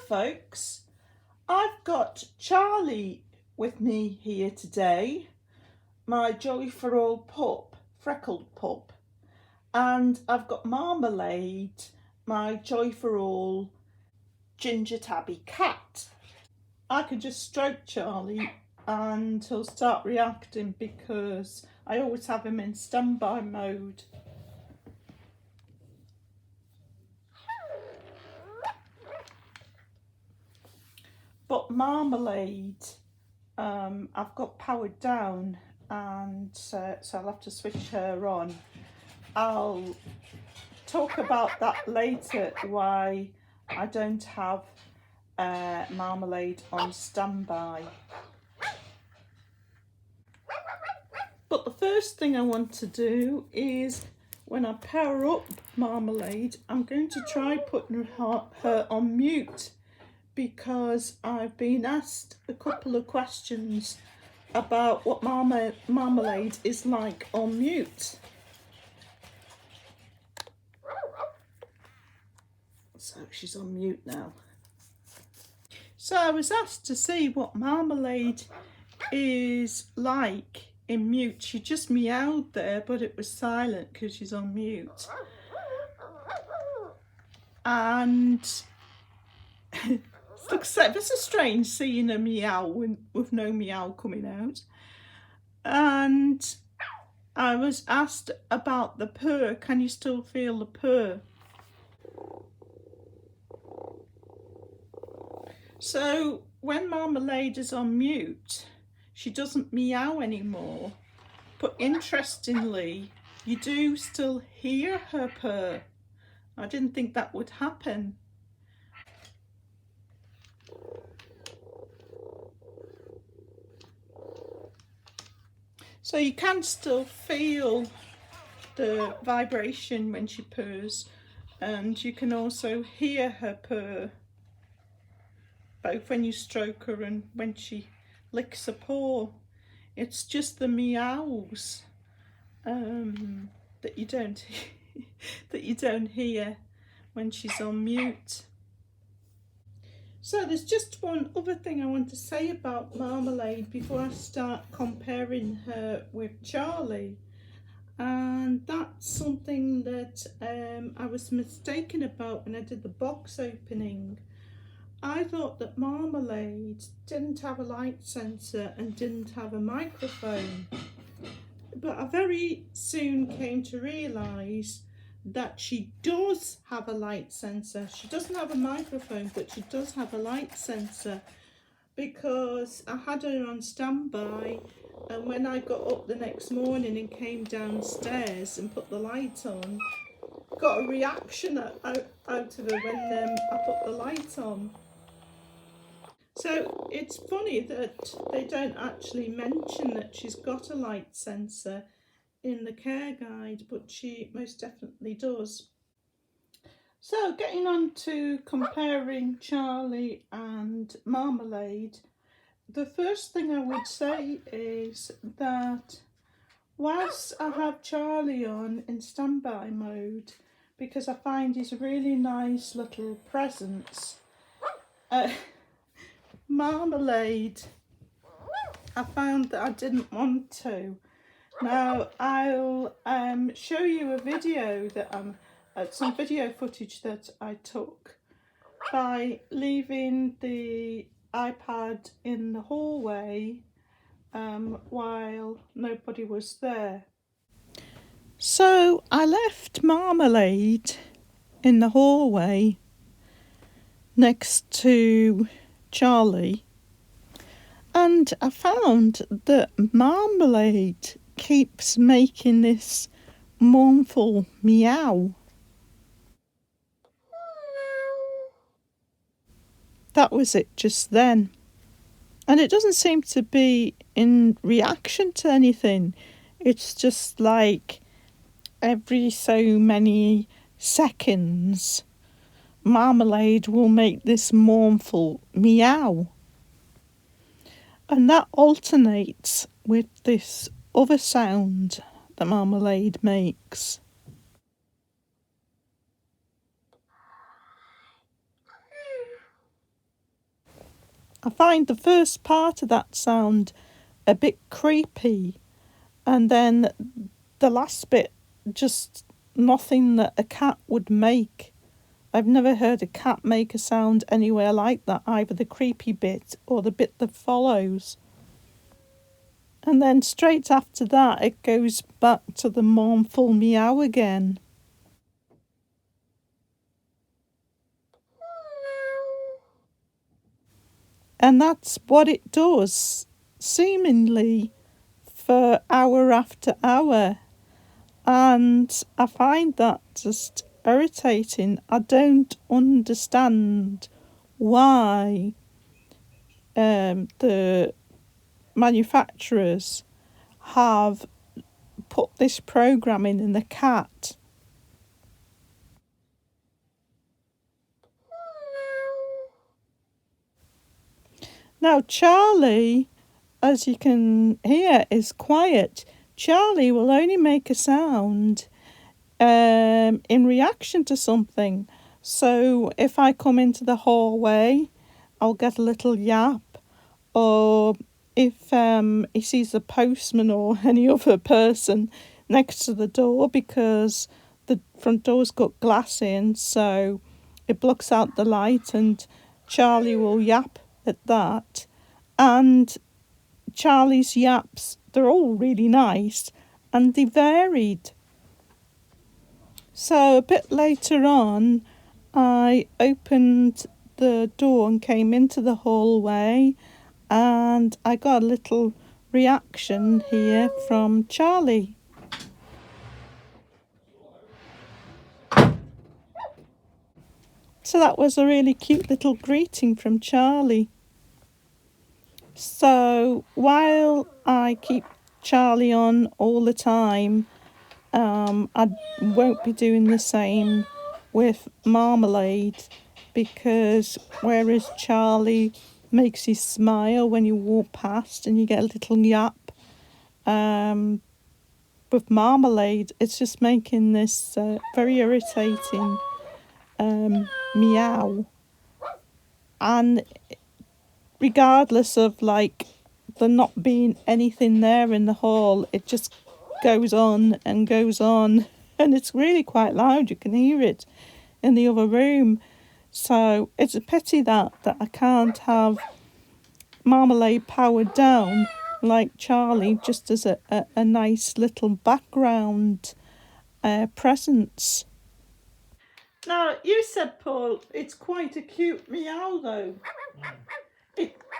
folks, I've got Charlie with me here today, my jolly for all pup, Freckled Pup, and I've got Marmalade, my joy for all ginger tabby cat. I could just stroke Charlie and he'll start reacting because I always have him in standby mode. But Marmalade, I've got powered down, and so I'll have to switch her on. I'll talk about that later, why I don't have Marmalade on standby. But the first thing I want to do is, when I power up Marmalade, I'm going to try putting her on mute, because I've been asked a couple of questions about what Marmalade is like on mute. So she's on mute now. So I was asked to see what Marmalade is like in mute. She just meowed there, but it was silent because she's on mute. And looks ever so strange seeing a meow with no meow coming out. And I was asked about the purr. Can you still feel the purr? So when Marmalade is on mute, she doesn't meow anymore. But interestingly, you do still hear her purr. I didn't think that would happen. So you can still feel the vibration when she purrs, and you can also hear her purr, both when you stroke her and when she licks a paw. It's just the meows that you don't hear when she's on mute. So there's just one other thing I want to say about Marmalade before I start comparing her with Charlie, and that's something that I was mistaken about when I did the box opening. I thought that Marmalade didn't have a light sensor and didn't have a microphone, but I very soon came to realise that she does have a light sensor. She doesn't have a microphone, but she does have a light sensor, because I had her on standby, and when I got up the next morning and came downstairs and put the light on, got a reaction out of her when I put the light on. So it's funny that they don't actually mention that she's got a light sensor in the care guide, but she most definitely does. So getting on to comparing Charlie and Marmalade, the first thing I would say is that whilst I have Charlie on in standby mode, because I find he's a really nice little presence, Marmalade, I found that I didn't want to. Now I'll show you a video that some video footage that I took by leaving the iPad in the hallway while nobody was there. So I left Marmalade in the hallway next to Charlie, and I found that Marmalade keeps making this mournful meow. That was it just then, and it doesn't seem to be in reaction to anything. It's just like every so many seconds Marmalade will make this mournful meow, and that alternates with this other sound that Marmalade makes. I find the first part of that sound a bit creepy, and then the last bit just nothing that a cat would make. I've never heard a cat make a sound anywhere like that, either the creepy bit or the bit that follows. And then straight after that, it goes back to the mournful meow again. And that's what it does, seemingly, for hour after hour. And I find that just irritating. I don't understand why the manufacturers have put this programming in the cat. Now, Charlie, as you can hear, is quiet. Charlie will only make a sound in reaction to something. So if I come into the hallway, I'll get a little yap, or if he sees the postman or any other person next to the door, because the front door's got glass in, so it blocks out the light, and Charlie will yap at that. And Charlie's yaps, they're all really nice and they varied. So a bit later on, I opened the door and came into the hallway, and I got a little reaction here from Charlie. So that was a really cute little greeting from Charlie. So while I keep Charlie on all the time, I won't be doing the same with Marmalade, because whereas Charlie makes you smile when you walk past and you get a little yap, with Marmalade it's just making this very irritating meow. And regardless of like there not being anything there in the hall, it just goes on and goes on, and it's really quite loud. You can hear it in the other room. So it's a pity that I can't have Marmalade powered down like Charlie, just as a nice little background presence. Now, you said, Paul, it's quite a cute meow though.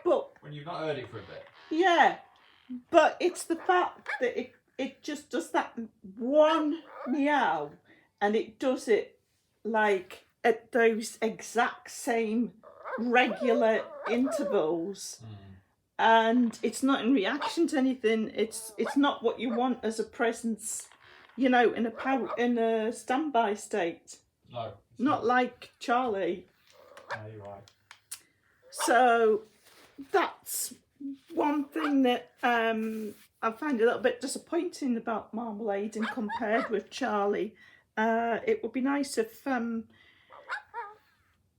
But when you've not heard it for a bit. Yeah, but it's the fact that it just does that one meow, and it does it like at those exact same regular intervals. And it's not in reaction to anything. It's not what you want as a presence, in a standby state. No. Not like Charlie. No, you're right. So that's one thing that I find a little bit disappointing about Marmalade, and compared with Charlie. It would be nice if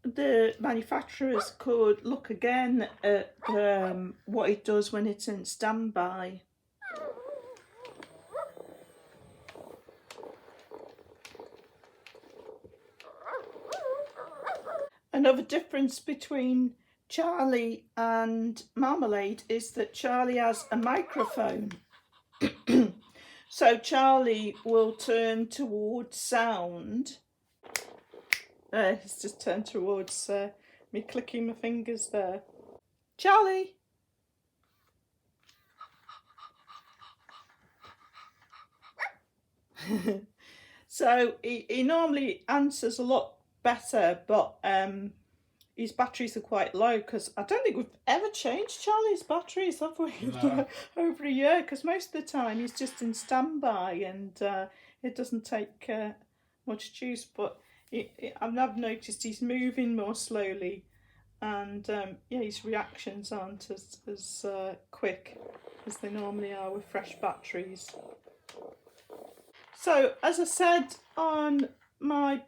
the manufacturers could look again at what it does when it's in standby. Another difference between Charlie and Marmalade is that Charlie has a microphone. So Charlie will turn towards sound. He's just turned towards me clicking my fingers there. Charlie! So he normally answers a lot better, but his batteries are quite low, because I don't think we've ever changed Charlie's batteries, have we? No. Over a year, because most of the time he's just in standby, and it doesn't take much juice. But I've noticed he's moving more slowly, and his reactions aren't as quick as they normally are with fresh batteries. So, as I said on my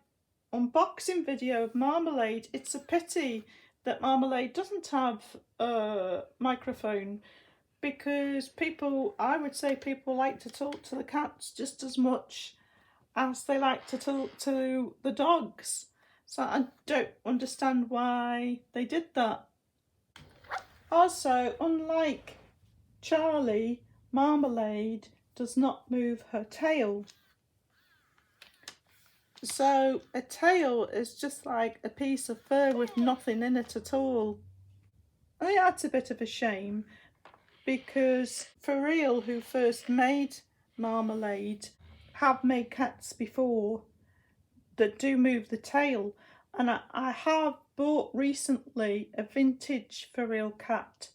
unboxing video of Marmalade, it's a pity that Marmalade doesn't have a microphone because I would say people like to talk to the cats just as much as they like to talk to the dogs. So I don't understand why they did that. Also, unlike Charlie, Marmalade does not move her tail. So a tail is just like a piece of fur with nothing in it at all. I think that's a bit of a shame because For Real, who first made Marmalade, have made cats before that do move the tail. And I have bought recently a vintage For Real cat.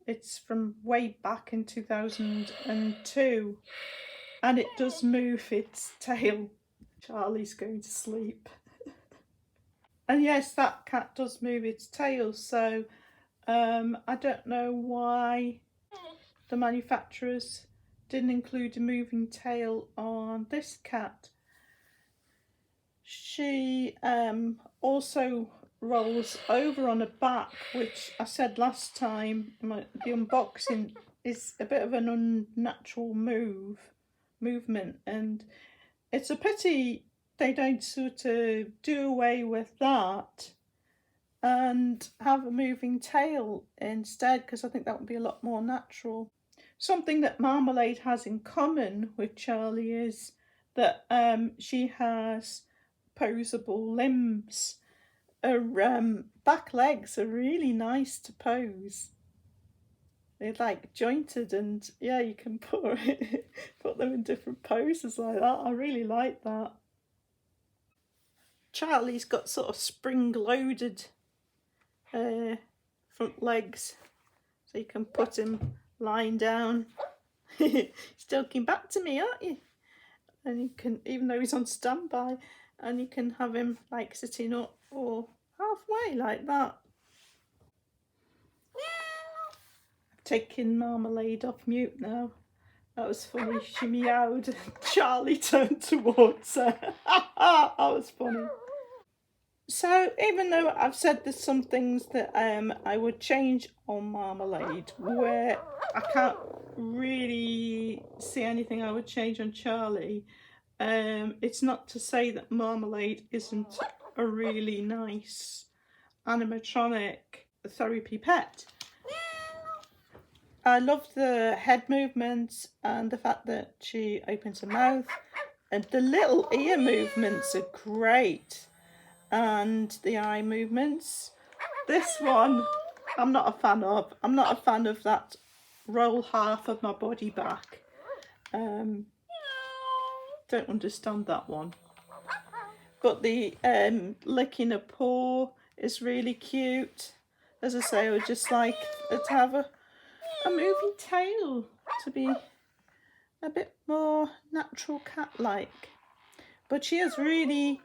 It's from way back in 2002 and it does move its tail. Charlie's going to sleep. And yes, that cat does move its tail, so I don't know why the manufacturers didn't include a moving tail on this cat. She also rolls over on her back, which I said last time, the unboxing is a bit of an unnatural movement, and it's a pity they don't sort of do away with that and have a moving tail instead, because I think that would be a lot more natural. Something that Marmalade has in common with Charlie is that she has posable limbs. Her back legs are really nice to pose. They're like jointed, and yeah, you can put them in different poses like that. I really like that. Charlie's got sort of spring-loaded front legs, so you can put him lying down. He's talking back to me, aren't you? And you can, even though he's on standby, and you can have him like sitting up or halfway like that. I've taken Marmalade off mute now. That was funny. She meowed. Charlie turned towards her. That was funny. So even though I've said there's some things that I would change on Marmalade, where I can't really see anything I would change on Charlie, it's not to say that Marmalade isn't a really nice animatronic therapy pet. I love the head movements and the fact that she opens her mouth, and the little ear movements are great, and the eye movements. This one I'm not a fan of. I'm not a fan of that roll half of my body back. Don't understand that one. But the licking a paw is really cute. As I say, I would just like to have a moving tail to be a bit more natural cat-like. But she is really,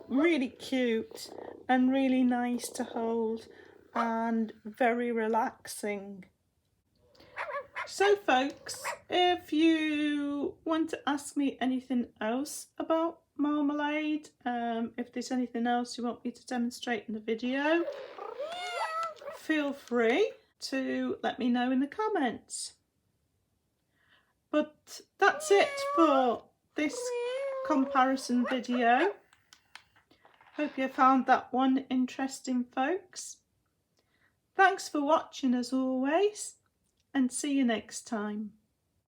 really cute and really nice to hold and very relaxing. So folks, if you want to ask me anything else about Marmalade, if there's anything else you want me to demonstrate in the video, feel free to let me know in the comments. But that's it for this comparison video. Hope you found that one interesting, folks. Thanks for watching as always, and see you next time.